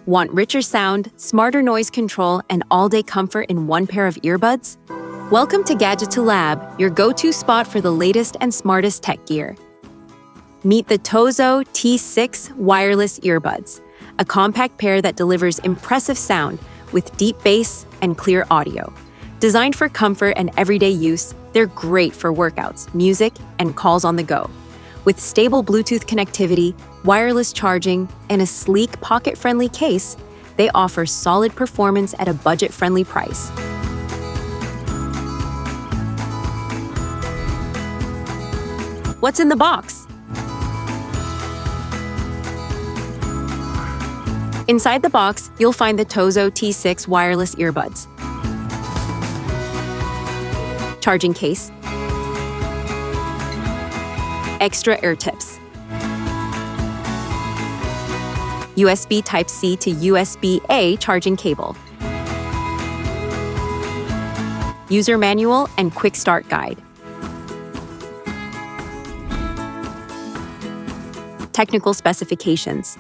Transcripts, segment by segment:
Want richer sound, smarter noise control, and all-day comfort in one pair of earbuds? Welcome to Gadgeto Lab, your go-to spot for the latest and smartest tech gear. Meet the TOZO T6 Wireless Earbuds, a compact pair that delivers impressive sound with deep bass and clear audio. Designed for comfort and everyday use, they're great for workouts, music, and calls on the go. With stable Bluetooth connectivity, wireless charging, and a sleek pocket-friendly case, they offer solid performance at a budget-friendly price. What's in the box? Inside the box, you'll find the TOZO T6 Wireless Earbuds, charging case, extra ear tips, USB Type-C to USB-A charging cable, user manual and quick start guide, technical specifications.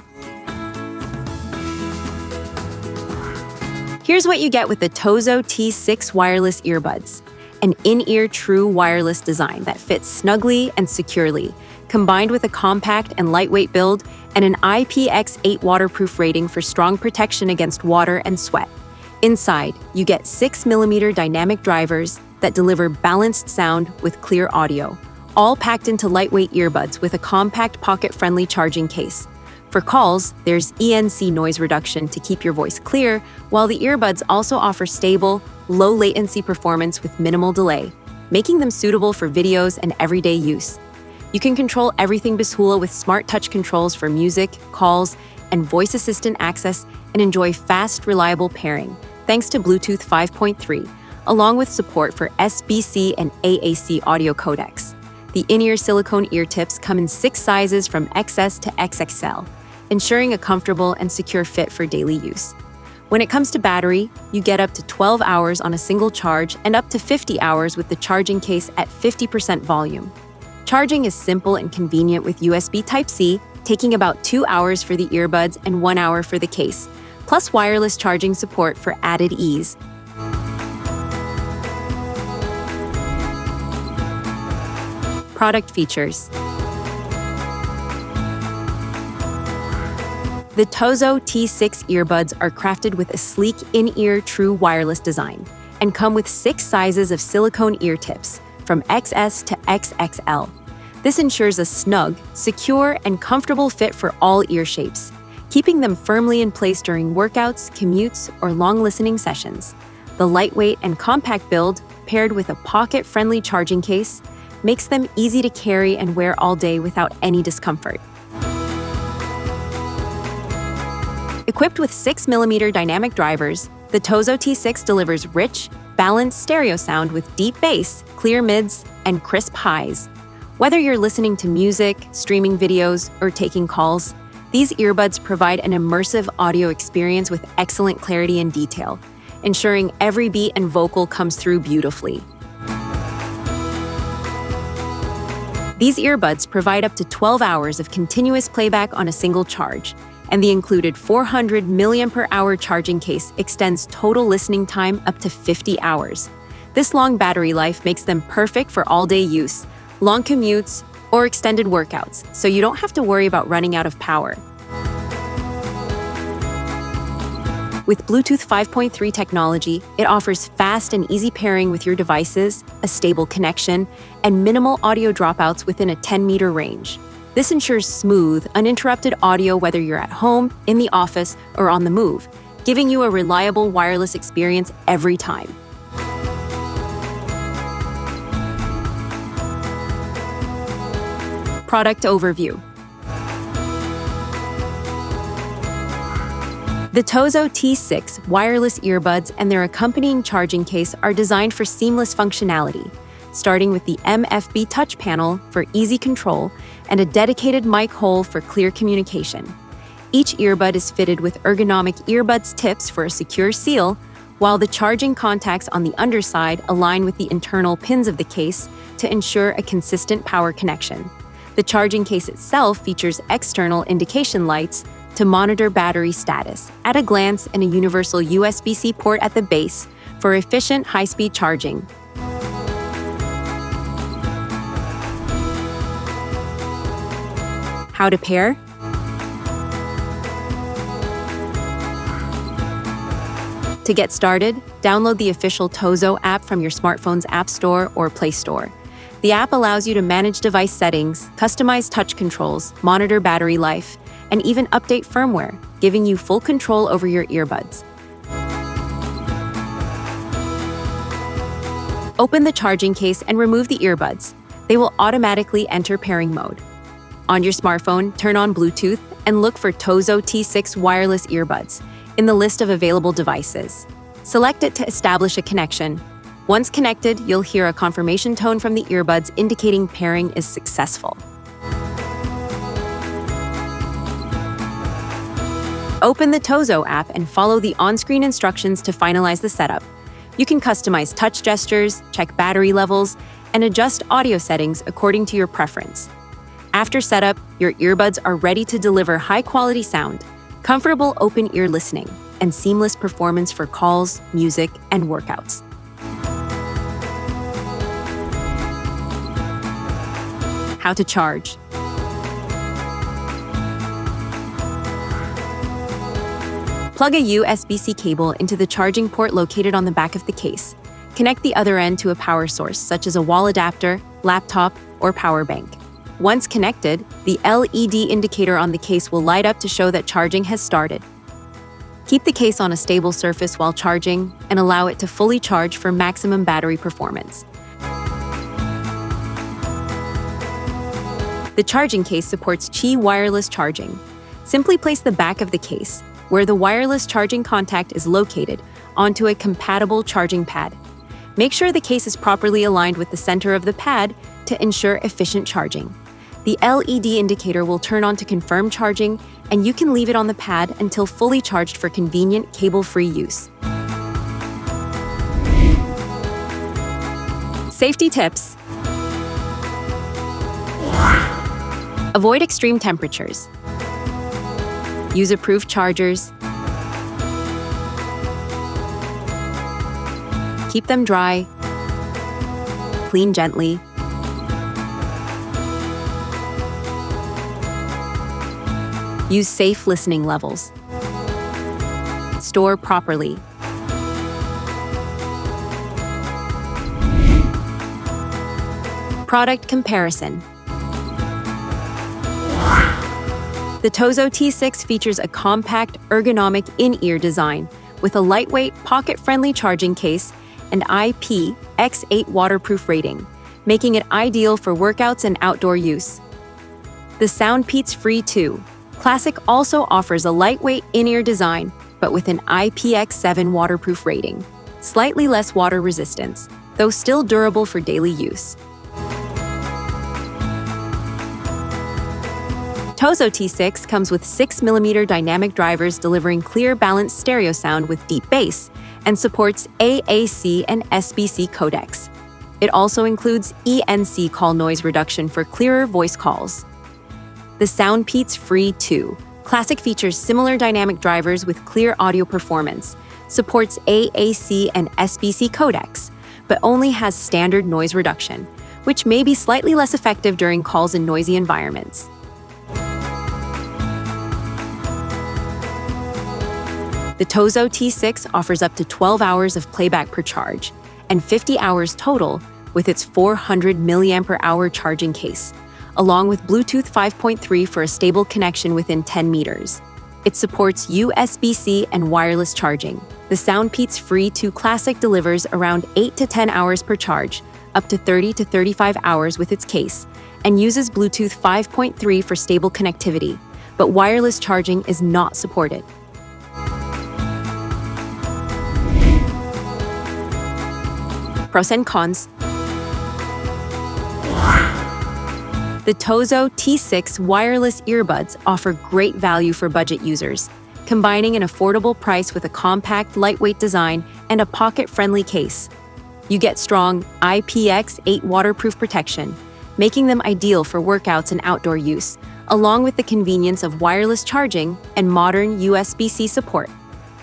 Here's what you get with the TOZO T6 Wireless Earbuds. An in-ear true wireless design that fits snugly and securely, combined with a compact and lightweight build and an IPX8 waterproof rating for strong protection against water and sweat. Inside, you get 6mm dynamic drivers that deliver balanced sound with clear audio, all packed into lightweight earbuds with a compact pocket-friendly charging case. For calls, there's ENC noise reduction to keep your voice clear, while the earbuds also offer stable, low-latency performance with minimal delay, making them suitable for videos and everyday use. You can control everything Bishula with smart touch controls for music, calls, and voice assistant access, and enjoy fast, reliable pairing, thanks to Bluetooth 5.3, along with support for SBC and AAC audio codecs. The in-ear silicone ear tips come in 6 sizes from XS to XXL, ensuring a comfortable and secure fit for daily use. When it comes to battery, you get up to 12 hours on a single charge and up to 50 hours with the charging case at 50% volume. Charging is simple and convenient with USB Type-C, taking about 2 hours for the earbuds and 1 hour for the case, plus wireless charging support for added ease. Product features. The TOZO T6 earbuds are crafted with a sleek in-ear true wireless design and come with 6 sizes of silicone ear tips, from XS to XXL. This ensures a snug, secure, and comfortable fit for all ear shapes, keeping them firmly in place during workouts, commutes, or long listening sessions. The lightweight and compact build, paired with a pocket-friendly charging case, makes them easy to carry and wear all day without any discomfort. Equipped with 6mm dynamic drivers, the TOZO T6 delivers rich, balanced stereo sound with deep bass, clear mids, and crisp highs. Whether you're listening to music, streaming videos, or taking calls, these earbuds provide an immersive audio experience with excellent clarity and detail, ensuring every beat and vocal comes through beautifully. These earbuds provide up to 12 hours of continuous playback on a single charge, and the included 400 mAh charging case extends total listening time up to 50 hours. This long battery life makes them perfect for all-day use, long commutes, or extended workouts, so you don't have to worry about running out of power. With Bluetooth 5.3 technology, it offers fast and easy pairing with your devices, a stable connection, and minimal audio dropouts within a 10-meter range. This ensures smooth, uninterrupted audio whether you're at home, in the office, or on the move, giving you a reliable wireless experience every time. Product overview. The TOZO T6 wireless earbuds and their accompanying charging case are designed for seamless functionality, starting with the MFB touch panel for easy control and a dedicated mic hole for clear communication. Each earbud is fitted with ergonomic earbuds tips for a secure seal, while the charging contacts on the underside align with the internal pins of the case to ensure a consistent power connection. The charging case itself features external indication lights, to monitor battery status at a glance, and a universal USB-C port at the base for efficient high-speed charging. How to pair? To get started, download the official TOZO app from your smartphone's App Store or Play Store. The app allows you to manage device settings, customize touch controls, monitor battery life, and even update firmware, giving you full control over your earbuds. Open the charging case and remove the earbuds. They will automatically enter pairing mode. On your smartphone, turn on Bluetooth and look for TOZO T6 Wireless Earbuds in the list of available devices. Select it to establish a connection. Once connected, you'll hear a confirmation tone from the earbuds indicating pairing is successful. Open the TOZO app and follow the on-screen instructions to finalize the setup. You can customize touch gestures, check battery levels, and adjust audio settings according to your preference. After setup, your earbuds are ready to deliver high-quality sound, comfortable open-ear listening, and seamless performance for calls, music, and workouts. How to charge. Plug a USB-C cable into the charging port located on the back of the case. Connect the other end to a power source, such as a wall adapter, laptop, or power bank. Once connected, the LED indicator on the case will light up to show that charging has started. Keep the case on a stable surface while charging and allow it to fully charge for maximum battery performance. The charging case supports Qi wireless charging. Simply place the back of the case, where the wireless charging contact is located, onto a compatible charging pad. Make sure the case is properly aligned with the center of the pad to ensure efficient charging. The LED indicator will turn on to confirm charging, and you can leave it on the pad until fully charged for convenient cable-free use. Safety tips. Avoid extreme temperatures. Use approved chargers. Keep them dry. Clean gently. Use safe listening levels. Store properly. Product comparison. The TOZO T6 features a compact, ergonomic in-ear design with a lightweight, pocket-friendly charging case and IPX8 waterproof rating, making it ideal for workouts and outdoor use. The sound peats free too. Classic also offers a lightweight in-ear design, but with an IPX7 waterproof rating. Slightly less water resistance, though still durable for daily use. TOZO T6 comes with 6mm dynamic drivers delivering clear, balanced stereo sound with deep bass, and supports AAC and SBC codecs. It also includes ENC call noise reduction for clearer voice calls. The sound peats free too. Classic features similar dynamic drivers with clear audio performance, supports AAC and SBC codecs, but only has standard noise reduction, which may be slightly less effective during calls in noisy environments. The TOZO T6 offers up to 12 hours of playback per charge and 50 hours total with its 400 mAh charging case, along with Bluetooth 5.3 for a stable connection within 10 meters. It supports USB-C and wireless charging. The SoundPeats Free 2 Classic delivers around 8 to 10 hours per charge, up to 30 to 35 hours with its case, and uses Bluetooth 5.3 for stable connectivity, but wireless charging is not supported. Pros and cons. The TOZO T6 Wireless Earbuds offer great value for budget users, combining an affordable price with a compact, lightweight design and a pocket-friendly case. You get strong IPX8 waterproof protection, making them ideal for workouts and outdoor use, along with the convenience of wireless charging and modern USB-C support.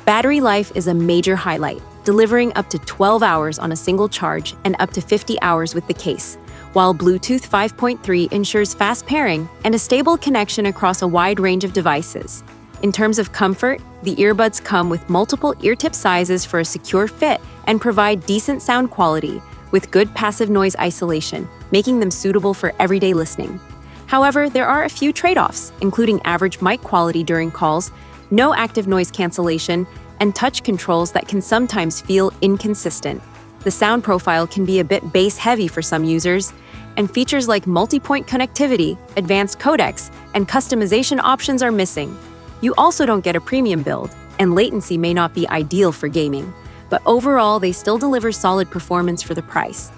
Battery life is a major highlight, delivering up to 12 hours on a single charge and up to 50 hours with the case, while Bluetooth 5.3 ensures fast pairing and a stable connection across a wide range of devices. In terms of comfort, the earbuds come with multiple ear tip sizes for a secure fit and provide decent sound quality with good passive noise isolation, making them suitable for everyday listening. However, there are a few trade-offs, including average mic quality during calls, no active noise cancellation, and touch controls that can sometimes feel inconsistent. The sound profile can be a bit bass-heavy for some users, and features like multi-point connectivity, advanced codecs, and customization options are missing. You also don't get a premium build, and latency may not be ideal for gaming, but overall they still deliver solid performance for the price.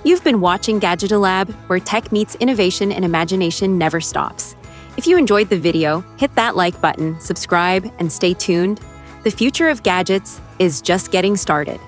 You've been watching Gadgeto Lab, where tech meets innovation and imagination never stops. If you enjoyed the video, hit that like button, subscribe, and stay tuned. The future of gadgets is just getting started.